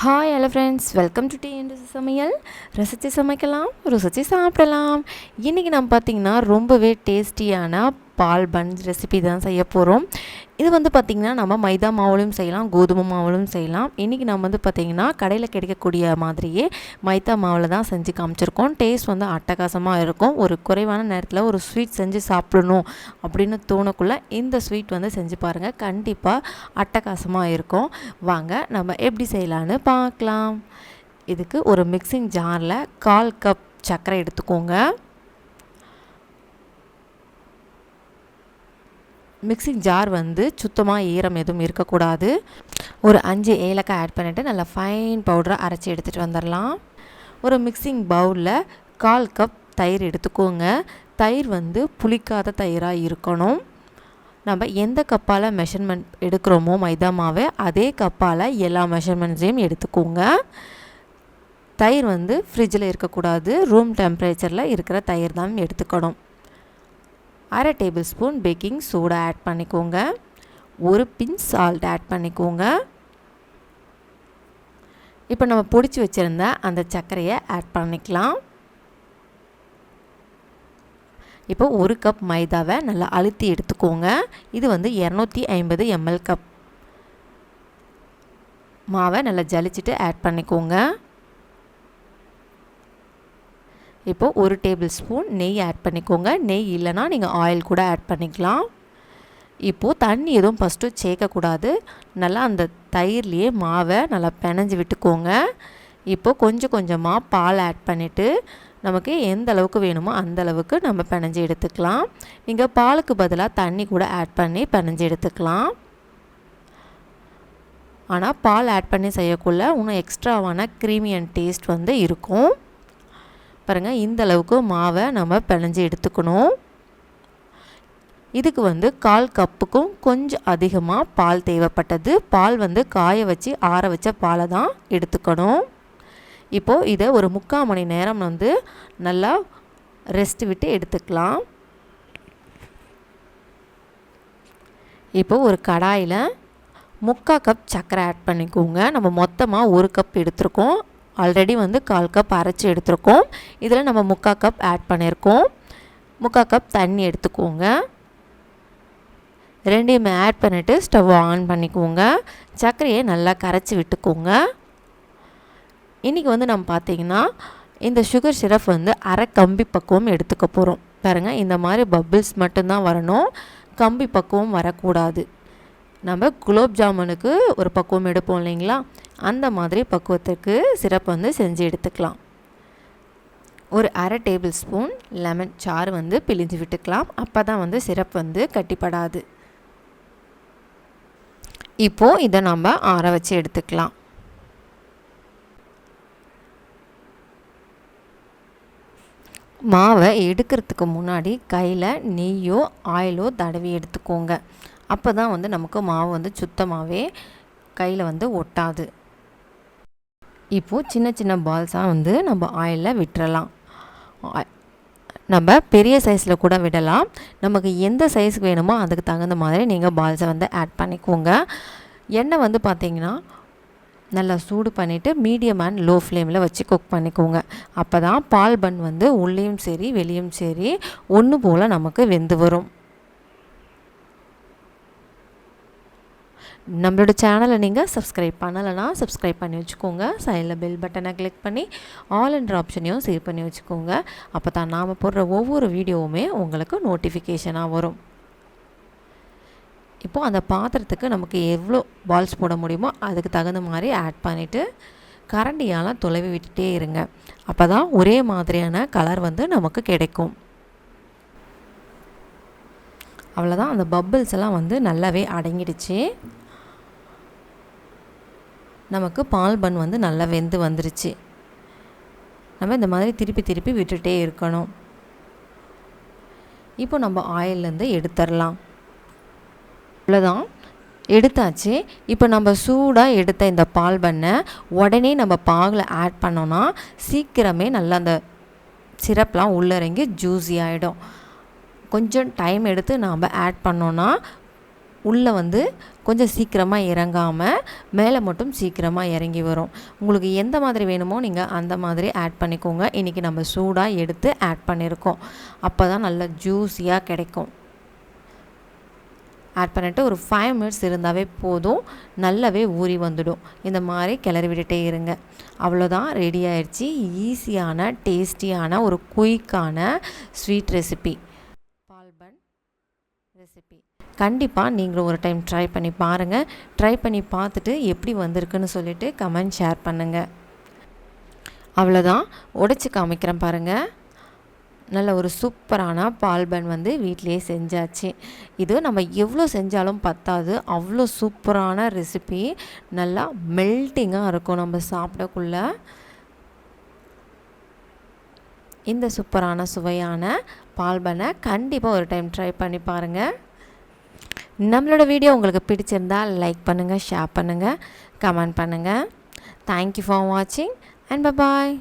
Hi hello friends, welcome to tea and சமையல். ரசித்து சமைக்கலாம், ருசித்து சாப்பிடலாம். இன்றைக்கி நம்ம பார்த்திங்கன்னா ரொம்பவே டேஸ்டியான பால் பன்ஸ் ரெசிபி தான் செய்ய போகிறோம். இது பார்த்திங்கன்னா நம்ம மைதா மாவுலையும் செய்யலாம், கோதுமை மாவுலையும் செய்யலாம். இன்றைக்கி நம்ம பார்த்திங்கன்னா கடையில் கிடைக்கக்கூடிய மாதிரியே மைதா மாவில் தான் செஞ்சு காமிச்சிருக்கோம். டேஸ்ட் அட்டகாசமாக இருக்கும். ஒரு குறைவான நேரத்தில் ஒரு ஸ்வீட் செஞ்சு சாப்பிடணும் அப்படின்னு தோணக்குள்ளே இந்த ஸ்வீட் செஞ்சு பாருங்கள், கண்டிப்பாக அட்டகாசமாக இருக்கும். வாங்க நம்ம எப்படி செய்யலான்னு பார்க்கலாம். இதுக்கு ஒரு மிக்சிங் ஜாரில் 1/4 கப் சர்க்கரை எடுத்துக்கோங்க. மிக்சிங் ஜார் சுத்தமாக ஈரம் எதுவும் இருக்கக்கூடாது. ஒரு 5 ஏலக்காய் ஆட் பண்ணிவிட்டு நல்லா ஃபைன் பவுடராக அரைச்சி எடுத்துகிட்டு வந்துடலாம். ஒரு மிக்சிங் பவுலில் 1/4 கப் தயிர் எடுத்துக்கோங்க. தயிர் புளிக்காத தயிராக இருக்கணும். நம்ம எந்த கப்பால் மெஷர்மெண்ட் எடுக்கிறோமோ மைதா மாவை, அதே கப்பால் எல்லா மெஷர்மெண்ட்ஸையும் எடுத்துக்கோங்க. தயிர் ஃப்ரிட்ஜில் இருக்கக்கூடாது, ரூம் டெம்பரேச்சரில் இருக்கிற தயிர் தான் எடுத்துக்கணும். 1/2 tablespoon baking soda add பண்ணிக்கோங்க. ஒரு பிஞ்ச் சால்ட் ஆட் பண்ணிக்கோங்க. இப்போ நம்ம பொடிச்சு வச்சுருந்த அந்த சர்க்கரையை ஆட் பண்ணிக்கலாம். இப்போ 1 கப் மைதாவை நல்லா அழுத்தி எடுத்துக்கோங்க. இது 250 ml கப் மாவை நல்லா ஜலிச்சுட்டு ஆட் பண்ணிக்கோங்க. இப்போது 1 டேபிள் ஸ்பூன் நெய் ஆட் பண்ணிக்கோங்க. நெய் இல்லைனா நீங்கள் ஆயில் கூட ஆட் பண்ணிக்கலாம். இப்போது தண்ணி எதுவும் ஃபஸ்ட்டு சேர்க்கக்கூடாது. நல்லா அந்த தயிர்லேயே மாவை நல்லா பிணைஞ்சி விட்டுக்கோங்க. இப்போது கொஞ்சம் கொஞ்சமாக பால் ஆட் பண்ணிவிட்டு நமக்கு எந்த அளவுக்கு வேணுமோ அந்த அளவுக்கு நம்ம பிணைஞ்சி எடுத்துக்கலாம். நீங்கள் பாலுக்கு பதிலாக தண்ணி கூட ஆட் பண்ணி பிணைஞ்சி எடுத்துக்கலாம். ஆனால் பால் ஆட் பண்ணி செய்யக்குள்ள இன்னும் எக்ஸ்ட்ராவான க்ரீமி அண்ட் டேஸ்ட் இருக்கும். பாருங்கள், இந்த அளவுக்கு மாவை நம்ம பிணைஞ்சி எடுத்துக்கணும். இதுக்கு 1/4 கப்புக்கும் கொஞ்சம் அதிகமாக பால் தேவைப்பட்டது. பால் காய வச்சு ஆற வச்ச பாலை தான் எடுத்துக்கணும். இப்போது இதை ஒரு 3/4 மணி நேரம் நல்லா ரெஸ்ட் விட்டு எடுத்துக்கலாம். இப்போது ஒரு கடாயில் 3/4 கப் சர்க்கரை ஆட் பண்ணிக்கோங்க. நம்ம மொத்தமாக 1 கப் எடுத்துருக்கோம். ஆல்ரெடி 1/4 கப் அரைச்சி எடுத்துருக்கோம். இதில் நம்ம 3/4 கப் ஆட் பண்ணியிருக்கோம். 3/4 கப் தண்ணி எடுத்துக்கோங்க. ரெண்டையுமே ஆட் பண்ணிவிட்டு ஸ்டவ் ஆன் பண்ணிக்கோங்க. சர்க்கரையை நல்லா கரைச்சி விட்டுக்கோங்க. இன்றைக்கி நம்ம பார்த்திங்கன்னா இந்த சுகர் சிரப் 1/2 கம்பி பக்குவம் எடுத்துக்க போகிறோம். பாருங்கள், இந்த மாதிரி பபிள்ஸ் மட்டும்தான் வரணும், கம்பி பக்குவம் வரக்கூடாது. நம்ம குலோப் ஜாமுனுக்கு ஒரு பக்குவம் எடுப்போம் இல்லைங்களா, அந்த மாதிரி பக்குவத்துக்கு சிரப் செஞ்சு எடுத்துக்கலாம். ஒரு 1/2 டேபிள் ஸ்பூன் லெமன் சாறு பிழிஞ்சு விட்டுக்கலாம். அப்போ தான் சிரப் கட்டிப்படாது. இப்போது இதை நம்ம ஆற வச்சு எடுத்துக்கலாம். மாவை எடுக்கிறதுக்கு முன்னாடி கையில் நெய்யோ ஆயிலோ தடவி எடுத்துக்கோங்க. அப்போ தான் நமக்கு மாவு சுத்தமாகவே கையில் ஒட்டாது. இப்போது சின்ன சின்ன பால்ஸாக நம்ம ஆயிலில் விட்டுறலாம். நம்ம பெரிய சைஸில் கூட விடலாம். நமக்கு எந்த சைஸுக்கு வேணுமோ அதுக்கு தகுந்த மாதிரி நீங்கள் பால்ஸை ஆட் பண்ணிக்கோங்க. எண்ணெய் பார்த்திங்கன்னா நல்லா சூடு பண்ணிவிட்டு மீடியம் அண்ட் லோ ஃப்ளேமில் வச்சு குக் பண்ணிக்கோங்க. அப்போ தான் பால் பன் உள்ளேயும் சரி வெளியும் சரி ஒன்று போல் நமக்கு வெந்து வரும். நம்மளோட சேனலை நீங்கள் சப்ஸ்கிரைப் பண்ணலைன்னா சப்ஸ்கிரைப் பண்ணி வச்சுக்கோங்க. சைடில் பெல் பட்டனை கிளிக் பண்ணி ஆல் என்ற ஆப்ஷனையும் சேவ் பண்ணி வச்சுக்கோங்க. அப்போ தான் நாம் போடுற ஒவ்வொரு வீடியோவுமே உங்களுக்கு நோட்டிஃபிகேஷனாக வரும். இப்போது அந்த பாத்திரத்துக்கு நமக்கு எவ்வளோ பால்ஸ் போட முடியுமோ அதுக்கு தகுந்த மாதிரி ஆட் பண்ணிவிட்டு கரண்டியால் தொலைவி விட்டுட்டே இருங்க. அப்போ தான் ஒரே மாதிரியான கலர் நமக்கு கிடைக்கும். அவ்வளோதான், அந்த பப்பிள்ஸ் எல்லாம் நல்லாவே அடங்கிடுச்சு. நமக்கு பால் பன் நல்லா வெந்து வந்துருச்சு. நம்ம இந்த மாதிரி திருப்பி திருப்பி விட்டுட்டே இருக்கணும். இப்போ நம்ம ஆயிலேருந்து எடுத்துடலாம். அவ்வளோதான், எடுத்தாச்சு. இப்போ நம்ம சூடாக எடுத்த இந்த பால் பண்ணை உடனே நம்ம பாகில் ஆட் பண்ணோன்னா சீக்கிரமே நல்லா அந்த சிரப்லாம் உள்ளே இறங்கி ஜூஸி ஆகிடும். கொஞ்சம் டைம் எடுத்து நாம் ஆட் பண்ணோன்னா உள்ளே வந்து கொஞ்சம் சீக்கிரமாக இறங்காமல் மேலே மட்டும் சீக்கிரமாக இறங்கி வரும். உங்களுக்கு எந்த மாதிரி வேணுமோ நீங்கள் அந்த மாதிரி ஆட் பண்ணிக்கோங்க. இன்றைக்கி நம்ம சூடாக எடுத்து ஆட் பண்ணியிருக்கோம். அப்போ தான் நல்லா ஜூஸியாக கிடைக்கும். ஆட் பண்ணிவிட்டு ஒரு 5 மினிட்ஸ் இருந்தாவே போதும், நல்லாவே ஊறி வந்துடும். இந்த மாதிரி கிளறி விட்டுட்டே இருங்க. அவ்வளோதான், ரெடி ஆயிடுச்சு. ஈஸியான டேஸ்டியான ஒரு குயிக்கான ஸ்வீட் ரெசிபி, பால் பன் ரெசிபி. கண்டிப்பாக நீங்களும் ஒரு டைம் ட்ரை பண்ணி பாருங்கள். ட்ரை பண்ணி பார்த்துட்டு எப்படி வந்திருக்குன்னு சொல்லிவிட்டு கமெண்ட் ஷேர் பண்ணுங்கள். அவ்வளோதான், உடைச்சி காமிக்கிறேன் பாருங்கள். நல்ல ஒரு சூப்பரான பால் பன் வந்து வீட்டிலையே செஞ்சாச்சு. இது நம்ம எவ்வளோ செஞ்சாலும் பத்தாது, அவ்வளோ சூப்பரான ரெசிபி. நல்லா மெல்ட்டிங்காக இருக்கும் நம்ம சாப்பிடக்குள்ள. இந்த சூப்பரான சுவையான பால் பன்னை கண்டிப்பாக ஒரு டைம் ட்ரை பண்ணி பாருங்கள். நம்மளோட வீடியோ உங்களுக்கு பிடிச்சிருந்தால் லைக் பண்ணுங்கள், ஷேர் பண்ணுங்கள், கமெண்ட் பண்ணுங்கள். தேங்க்யூ ஃபார் வாட்சிங் அண்ட் பை பாய்.